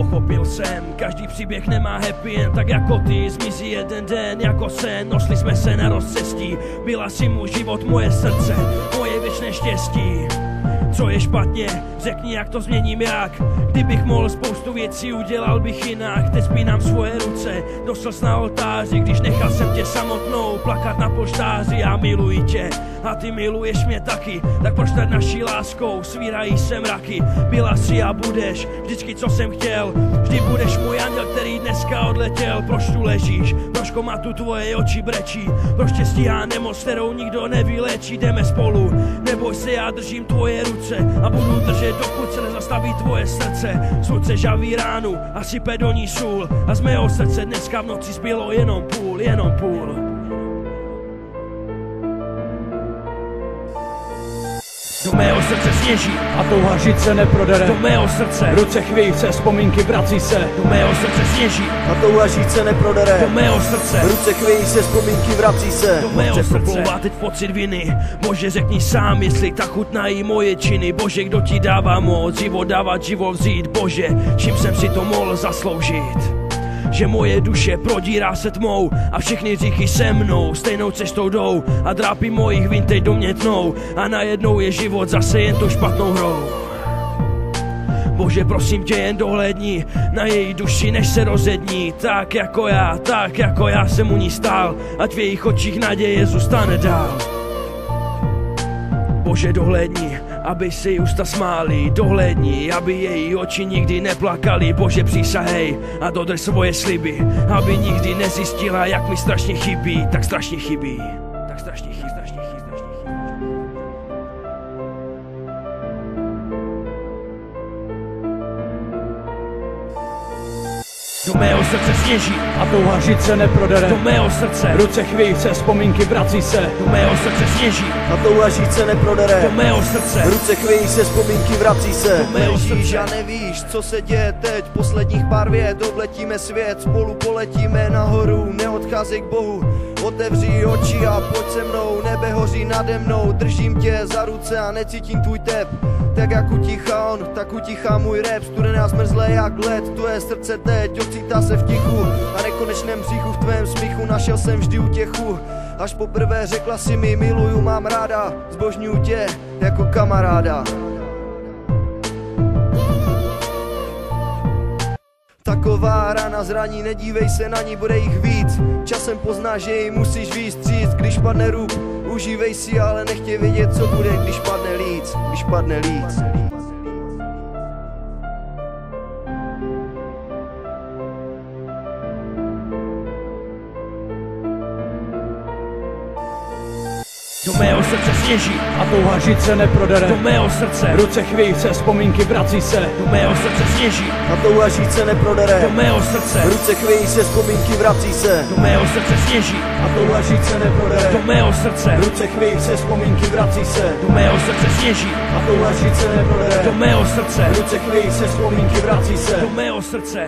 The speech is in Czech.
Pochopil jsem, každý příběh nemá happy end, tak jako ty zmizí jeden den jako sen. Nosli jsme se na rozcestí, byla si můj život, moje srdce, moje věčné štěstí. Co je špatně, řekni, jak to změním, jak. Kdybych mohl spoustu věcí, udělal bych jinak. Teď spínám svoje ruce do slz na oltáři, když nechal jsem tě samotnou plakat na polštáři. Já miluji tě a ty miluješ mě taky, tak proč nad naší láskou svírají se mraky. Byla si a budeš vždycky, co jsem chtěl, vždy budeš můj anděl, který dneska odletěl. Proč tu ležíš, proč komatu tvoje oči brečí, proč štěstí a nemoc, kterou nikdo nevylečí. Jdeme spolu, neboj se, já držím tvoje ruce a budu držet, dokud se nezastaví tvoje srdce. Slunce žaví ránu a sype do ní sůl a z mého srdce dneska v noci zbylo jenom půl, jenom půl. Do mého srdce sněží a touha žít se neprodere. Do mého srdce ruce chvějí se, vzpomínky vrací se. Do mého srdce sněží a touha žít se neprodere. Do mého srdce ruce chvějí se, vzpomínky vrací se. Do mého srdce a teď pocit viny. Bože, řekni sám, jestli tak chutnají moje činy. Bože, kdo ti dává moc život dávat, život vzít. Bože, čím jsem si to mohl zasloužit? Že moje duše prodírá se tmou a všechny říchy se mnou stejnou cestou jdou a drápy mojich vin teď do mě tnou a najednou je život zase jen tou špatnou hrou. Bože, prosím tě, jen dohlédni na její duši, než se rozední. Tak jako já jsem u ní stál, ať v jejich očích naděje zůstane dál. Bože, dohlédni, aby se jí ústa smály, dohlédni, aby její oči nikdy neplakaly. Bože, přísahej a dodrž svoje sliby, aby nikdy nezjistila, jak mi strašně chybí, tak strašně chybí, tak strašně chybí, strašně chybí, strašně chybí. Do mého srdce sněží a touha žít se neprodere. Do mého srdce ruce chvějí se, vzpomínky vrací se. Do mého srdce sněží a touha žít se neprodere. Do mého srdce ruce chvějí se, vzpomínky vrací se. Do mého srdce a nevíš, co se děje teď. Posledních pár vět, obletíme svět, spolu poletíme nahoru, neodcházej k Bohu. Otevři oči a pojď se mnou, nebe hoří nade mnou, držím tě za ruce a necítím tvůj tep. Tak jak utichá on, tak utichá můj rap, studené a zmrzlé jak led. Tvoje srdce teď ocítá se v tichu a nekonečném břichu, v tvém smíchu našel jsem vždy útěchu. Až poprvé řekla si mi miluju, mám ráda, zbožňuju tě jako kamaráda. Taková rána zraní, nedívej se na ní, bude jich víc. Časem poznáš, že ji musíš víc stříct, když padne rub. Užívej si, ale nechtě vědět, co bude, když padne líc, když padne líc. Do mého srdce sněží a touha žít se neprodere. Do mého srdce ruce chvějí se, vzpomínky vrací se. Do mého srdce sněží a touha žít se neprodere. Do mého srdce ruce chvějí se, vzpomínky vrací se. Do mého srdce sněží a touha žít se neprodere. Do mého srdce ruce chvějí se, vzpomínky vrací se. Do mého srdce sněží a touha žít se neprodere. Do mého srdce ruce chvějí se, vzpomínky vrací se. Do mého srdce.